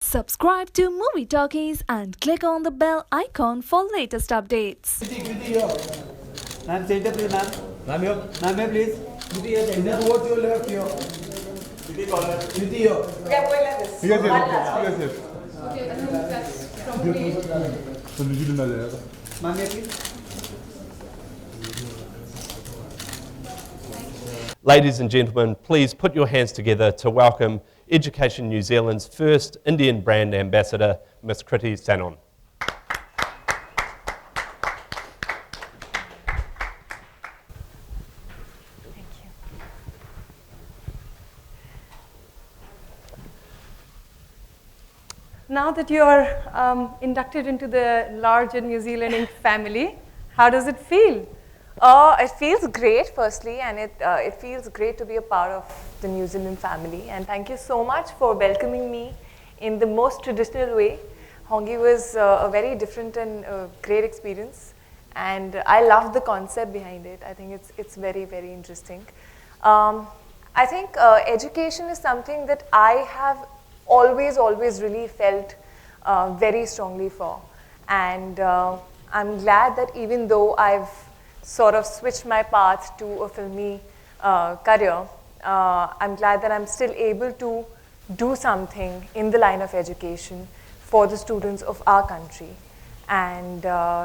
Subscribe to Movie Talkies and click on the bell icon for latest updates. Kriti here. Ma'am, center please, ma'am. Ma'am here. Ma'am here, please. Kriti here. Kriti towards your left here. Kriti corner. Kriti here. We are going like this. Yes, One last. yes, yes. Okay, and then that's from me. Ma'am here, please. Ladies and gentlemen, please put your hands together to welcome Education New Zealand's first Indian brand ambassador, Miss Kriti Sanon. Now that you're inducted into the larger New Zealand Inc. family, how does it feel? It feels great, firstly, and it feels great to be a part of the New Zealand family. And thank you so much for welcoming me in the most traditional way. Hongi was a very different and great experience, and I love the concept behind it. I think it's very, very interesting. I think education is something that I have always really felt very strongly for. And I'm glad that even though I've sort of switched my path to a filmy career, I'm glad that I'm still able to do something in the line of education for the students of our country. And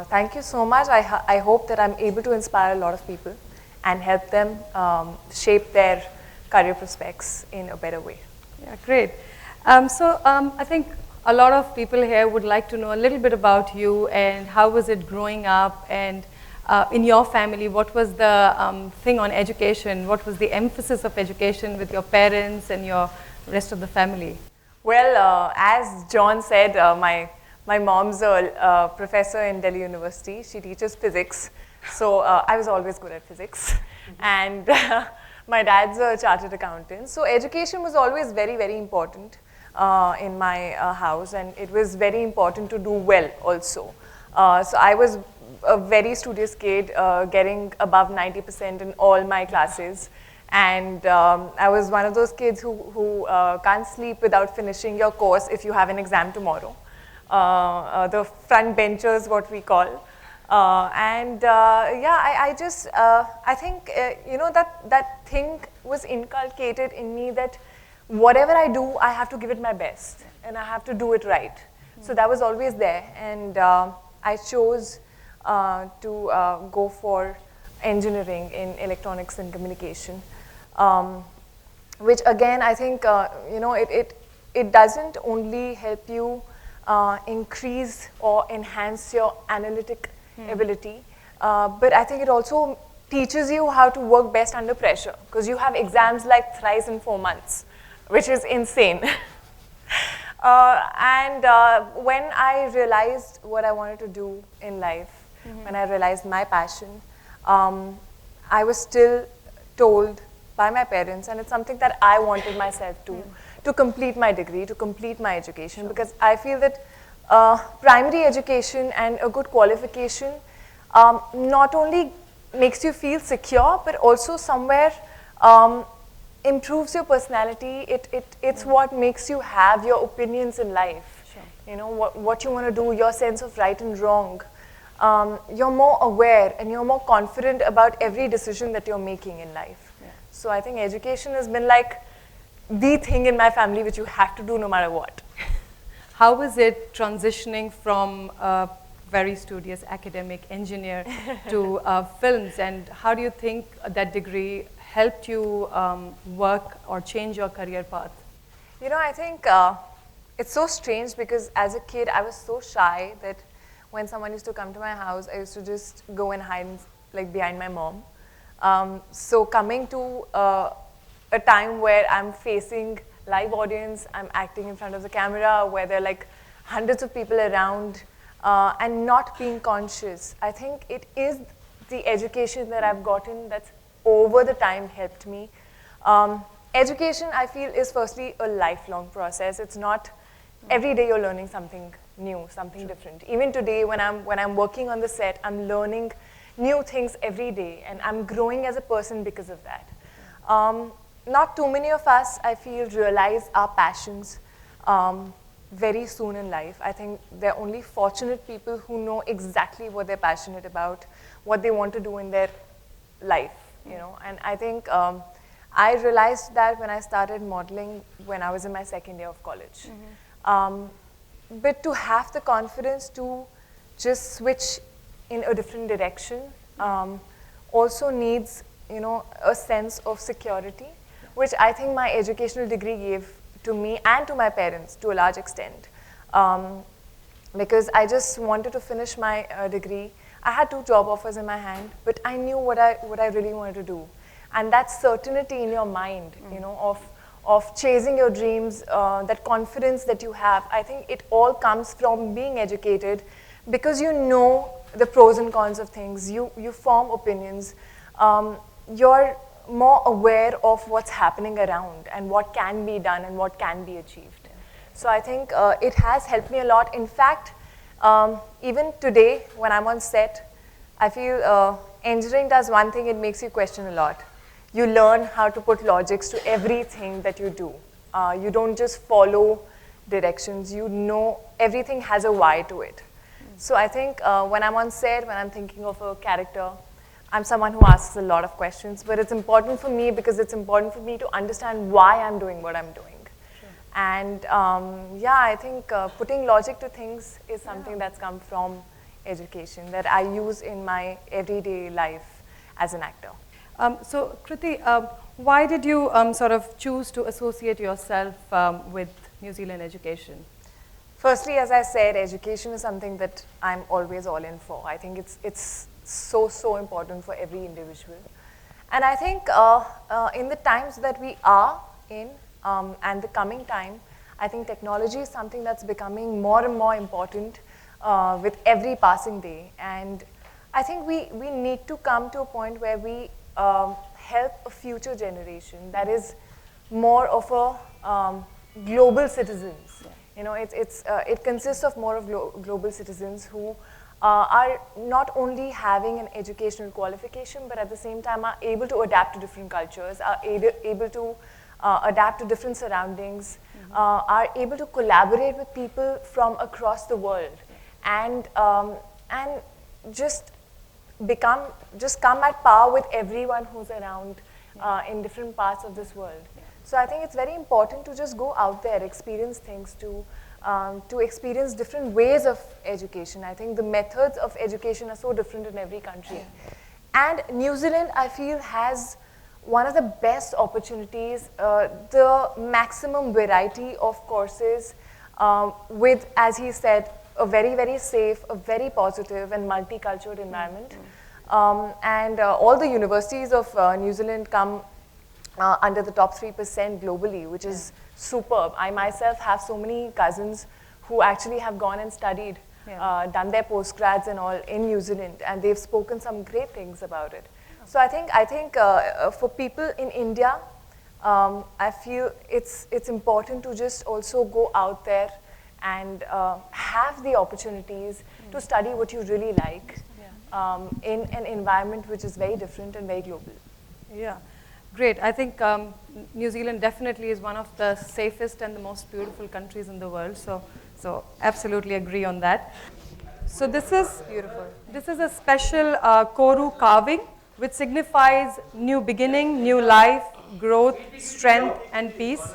thank you so much. I hope that I'm able to inspire a lot of people and help them shape their career prospects in a better way. Yeah, great. I think a lot of people here would like to know a little bit about you and how was it growing up, and in your family, what was the thing on education? What was the emphasis of education with your parents and your rest of the family? Well, as John said, my mom's a professor in Delhi University. She teaches physics, so I was always good at physics. And my dad's a chartered accountant. So education was always very, very important in my house, and it was very important to do well also. So I was a very studious kid, getting above 90% in all my classes. And I was one of those kids who can't sleep without finishing your course if you have an exam tomorrow. The front benchers, what we call. I think, that thing was inculcated in me that whatever I do, I have to give it my best and I have to do it right. So that was always there. And I chose to go for engineering in electronics and communication, which again, I think, it doesn't only help you increase or enhance your analytic ability, but I think it also teaches you how to work best under pressure, because you have exams like thrice in 4 months, which is insane. When I realized what I wanted to do in life, when I realized my passion, I was still told by my parents, and it's something that I wanted myself to complete my degree, to complete my education, because I feel that primary education and a good qualification not only makes you feel secure, but also somewhere improves your personality. It's what makes you have your opinions in life. Sure. You know, what you want to do, your sense of right and wrong. You're more aware and you're more confident about every decision that you're making in life. Yeah. So I think education has been like the thing in my family which you have to do no matter what. How was it transitioning from a very studious academic engineer to films, and how do you think that degree helped you work or change your career path? You know, I think it's so strange, because as a kid I was so shy that when someone used to come to my house, I used to just go and hide like behind my mom. So coming to a time where I'm facing live audience, I'm acting in front of the camera, where there are like hundreds of people around, and not being conscious, I think it is the education that I've gotten that's over the time helped me. Education, I feel, is firstly a lifelong process. It's not every day you're learning something new, something different. Even today, when I'm working on the set, I'm learning new things every day, and I'm growing as a person because of that. Not too many of us, I feel, realize our passions very soon in life. I think they're only fortunate people who know exactly what they're passionate about, what they want to do in their life, you know. And I think I realized that when I started modeling when I was in my second year of college. But to have the confidence to just switch in a different direction also needs, you know, a sense of security, which I think my educational degree gave to me and to my parents to a large extent. Because I just wanted to finish my degree. I had 2 job offers in my hand, but I knew what I really wanted to do. And that certainty in your mind, you know, of chasing your dreams, that confidence that you have, I think it all comes from being educated, because you know the pros and cons of things, you form opinions, you're more aware of what's happening around and what can be done and what can be achieved. So I think it has helped me a lot. In fact, even today when I'm on set, I feel engineering does one thing, it makes you question a lot. You learn how to put logics to everything that you do. You don't just follow directions, you know everything has a why to it. So I think when I'm on set, when I'm thinking of a character, I'm someone who asks a lot of questions, but it's important for me because it's important for me to understand why I'm doing what I'm doing. Sure. And yeah, I think putting logic to things is something that's come from education that I use in my everyday life as an actor. So Kriti, why did you sort of choose to associate yourself with New Zealand education? Firstly, as I said, education is something that I'm always all in for. I think it's so important for every individual. And I think in the times that we are in and the coming time, I think technology is something that's becoming more and more important with every passing day. And I think we need to come to a point where we help a future generation that is more of a global citizens. Yeah. You know, it consists of more of global citizens who are not only having an educational qualification, but at the same time are able to adapt to different cultures, are able to adapt to different surroundings, are able to collaborate with people from across the world, and just come at par with everyone who's around in different parts of this world. So I think it's very important to just go out there, experience things, to experience different ways of education. I think the methods of education are so different in every country. And New Zealand, I feel, has one of the best opportunities, the maximum variety of courses with, as he said, a very safe, a very positive and multicultural environment. And all the universities of New Zealand come under the top 3% globally, which is superb. I myself have so many cousins who actually have gone and studied, done their postgrads and all in New Zealand, and they've spoken some great things about it. So I think for people in India, I feel it's important to just also go out there and have the opportunities to study what you really like in an environment which is very different and very global. Yeah, great. I think New Zealand definitely is one of the safest and the most beautiful countries in the world. So absolutely agree on that. So this is beautiful. This is a special koru carving, which signifies new beginning, new life, growth, strength, and peace.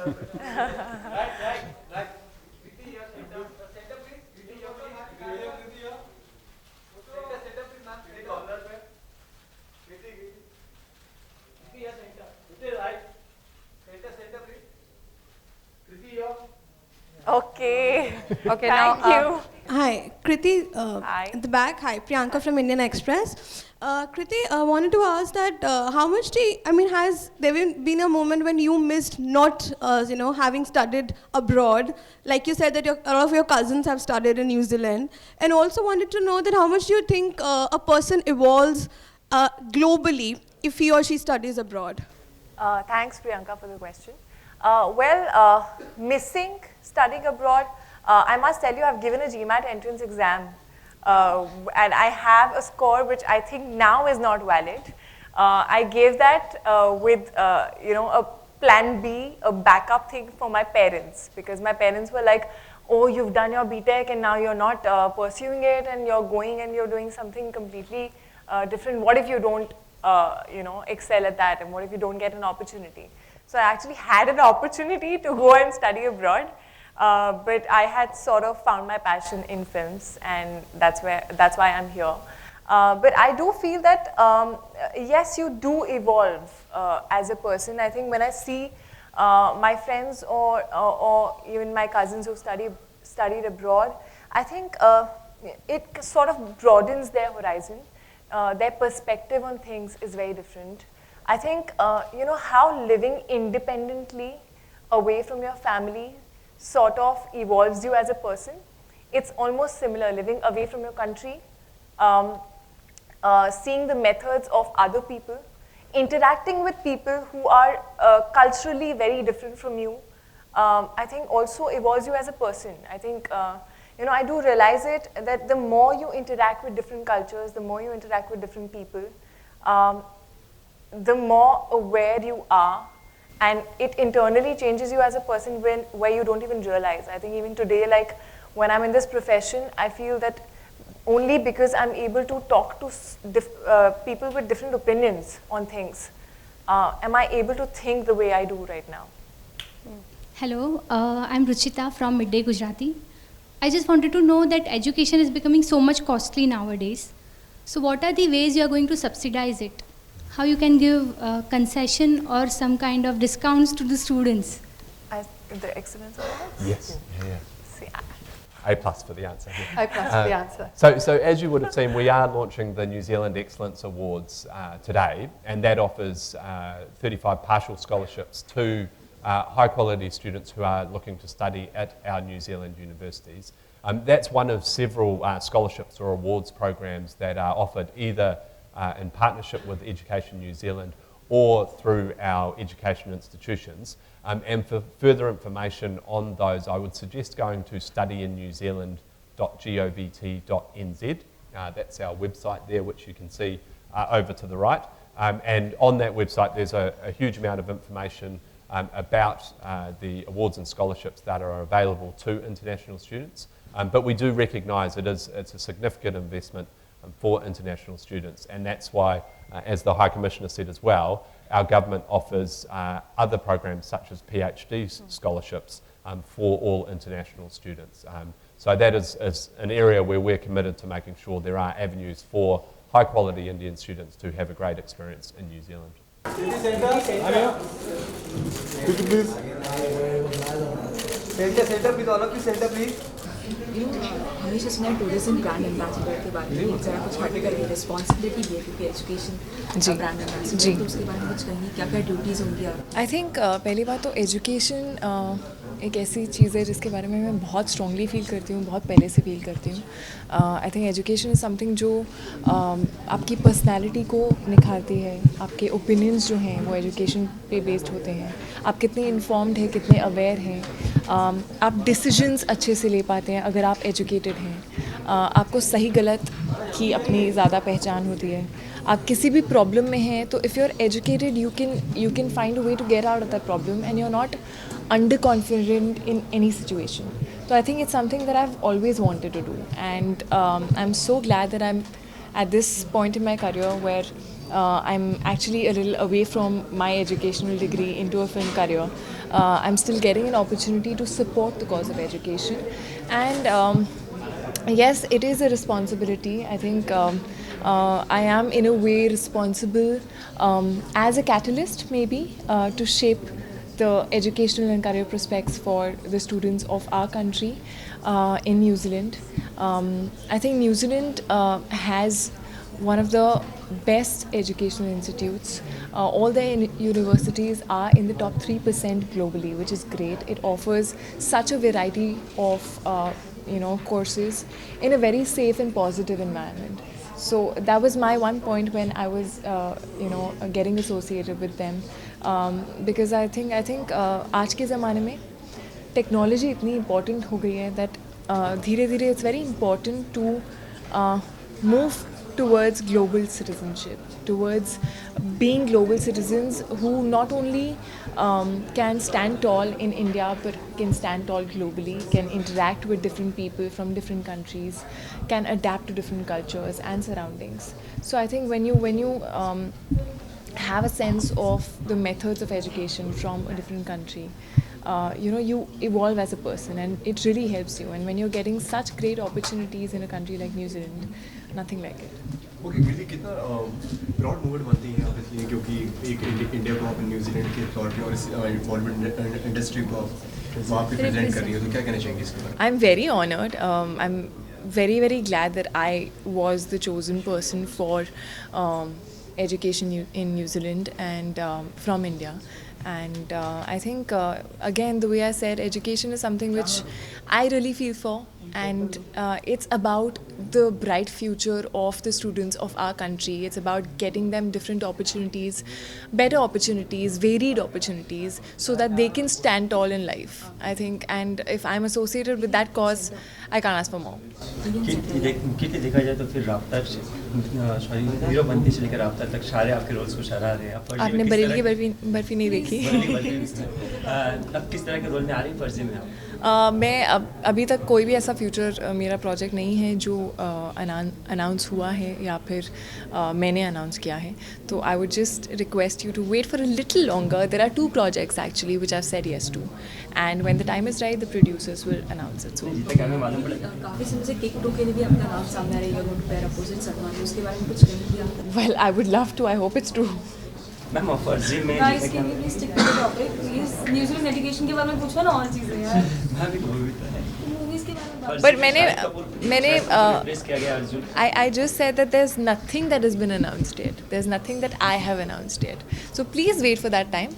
Okay. Okay. Thank you. Hi, Kriti, Hi. at the back. Hi, Priyanka from Indian Express. Kriti, I wanted to ask that how much has there been a moment when you missed not, having studied abroad? Like you said that a lot of your cousins have studied in New Zealand. And also wanted to know that how much do you think a person evolves globally if he or she studies abroad? Thanks, Priyanka, for the question. Missing studying abroad, I must tell you, I've given a GMAT entrance exam, and I have a score which I think now is not valid. I gave that with a plan B, a backup thing for my parents, because my parents were like, or you've done your BTech and now you're not pursuing it and you're going and you're doing something completely different. What if you don't excel at that, and what if you don't get an opportunity? So I actually had an opportunity to go and study abroad, but I had sort of found my passion in films, and that's why I'm here. But I do feel that yes, you do evolve as a person. I think when I see my friends or even my cousins who studied abroad, I think it sort of broadens their horizon. Their perspective on things is very different. I think how living independently away from your family sort of evolves you as a person. It's almost similar, living away from your country, seeing the methods of other people, interacting with people who are culturally very different from you, I think also evolves you as a person. I think, I do realize it that the more you interact with different cultures, the more you interact with different people, the more aware you are, and it internally changes you as a person where you don't even realize. I think even today, like when I'm in this profession, I feel that only because I'm able to talk to people with different opinions on things, am I able to think the way I do right now. Hello, I'm Ruchita from Midday Gujarati. I just wanted to know that education is becoming so much costly nowadays. So what are the ways you are going to subsidize it? How you can give concession or some kind of discounts to the students? The excellence of that? Yes. Yeah. See, A+ for the answer. Yeah. I plus the answer. So as you would have seen, we are launching the New Zealand Excellence Awards today, and that offers 35 partial scholarships to high quality students who are looking to study at our New Zealand universities. That's one of several scholarships or awards programs that are offered either in partnership with Education New Zealand or through our education institutions. And for further information on those, I would suggest going to studyinnewzealand.govt.nz. That's our website there, which you can see over to the right. And on that website, there's a huge amount of information about the awards and scholarships that are available to international students. But we do recognise it's a significant investment for international students, and that's why, as the High Commissioner said as well, our government offers other programs such as PhD scholarships for all international students. So that is an area where we're committed to making sure there are avenues for high quality Indian students to have a great experience in New Zealand. Kriti please. Center, please. All of you, center, please. हमेशा सुना है tourism brand ambassador के बारे में, जरा कुछ particular responsibility भी है क्योंकि एजुकेशन ब्रांड एम्बेसडर, तो उसके बारे में कुछ कहेंगे, क्या क्या ड्यूटीज़ होंगी आप? आई थिंक पहली बात तो एजुकेशन एक ऐसी चीज़ है जिसके बारे में मैं बहुत स्ट्रॉन्गली फील करती हूँ, बहुत पहले से फील करती हूँ. I think education is something जो आपकी पर्सनैलिटी को निखारती है. आपके ओपिनियंस जो हैं वो एजुकेशन पे बेस्ड होते हैं. आप कितने इन्फॉर्म्ड हैं, कितने अवेयर हैं, आप डिसीजंस अच्छे से ले पाते हैं अगर आप एजुकेटेड हैं. आपको सही गलत की अपनी ज़्यादा पहचान होती है. आप किसी भी प्रॉब्लम में हैं तो if you are educated you can find a way to get out of that problem and you are not under confident in any situation. So I think it's something that I've always wanted to do, and I'm so glad that I'm at this point in my career where I'm actually a little away from my educational degree into a film career. I'm still getting an opportunity to support the cause of education, and yes, it is a responsibility. I think I am in a way responsible as a catalyst maybe to shape the educational and career prospects for the students of our country in New Zealand. I think New Zealand has one of the best educational institutes. All their universities are in the top 3% globally, which is great. It offers such a variety of courses in a very safe and positive environment. So that was my one point when I was getting associated with them. Because I think आज के ज़माने में technology इतनी important हो गई है that धीरे धीरे it's very important to move towards global citizenship, towards being global citizens who not only can stand tall in India but can stand tall globally, can interact with different people from different countries, can adapt to different cultures and surroundings. So I think when you have a sense of the methods of education from a different country, you evolve as a person, and it really helps you. And when you're getting such great opportunities in a country like New Zealand, nothing like it. Okay Kriti कितना proud moment बनती है obviously, क्योंकि एक India को आप New Zealand के तौर पे और इस बॉलीवुड इंडस्ट्री को आप वहाँ पे प्रेजेंट कर रही हो, तो क्या कहना चाहेंगे इसके बारे में? I'm very honored. I'm very, very glad that I was the chosen person for education in New Zealand and from India. And I think, again, the way I said, education is something which I really feel for. And it's about the bright future of the students of our country. It's about getting them different opportunities, better opportunities, varied opportunities, so that they can stand tall in life, I think. And if I'm associated with that cause, I can't ask for more. कितनी देखा जाए तो फिर Raabta hero बनती से लेकर राफ्ता तक सारे आपके रोल्स को सराह रहे हैं। आपने बरेली की बर्फी नहीं देखी? अब किस तरह के रोल में आ रही है फर्जी में आप? मैं अभी तक कोई भी ऐसा फ्यूचर मेरा प्रोजेक्ट नहीं है जो अनाउंस हुआ है या फिर मैंने अनाउंस किया है, तो I would just request you to wait for a little longer. There are 2 projects actually which I said yes to, and when the time is right the producers will announce it. So काफ़ी समय से cake to के लिए भी आपका नाम सामने आ रही है, going to pair opposite Salman, उसके बारे में कुछ कहेंगे? Well I would love to, I hope it's true. Ma'am फर्जी में guys can you please stick to the topic please. New Zealand education के बारे में पूछो ना, और चीज़ें यार. मैं भी बोल रहा है मूवीज के बारे में. But I just said that there's nothing that has been announced yet. There's nothing that I have announced yet. So please wait for that time.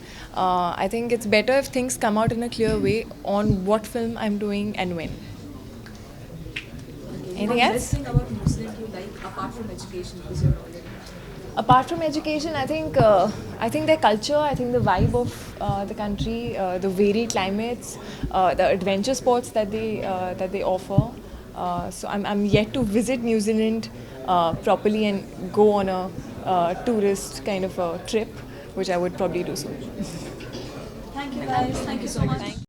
I think it's better if things come out in a clear way on what film I'm doing and when. Anything else? Best thing about New Zealand you like apart from education, because you're already. Apart from education, I think their culture, I think the vibe of the country, the varied climates, the adventure sports that they offer. So I'm yet to visit New Zealand properly and go on a tourist kind of a trip, which I would probably do soon. Thank you guys. Thank you so much.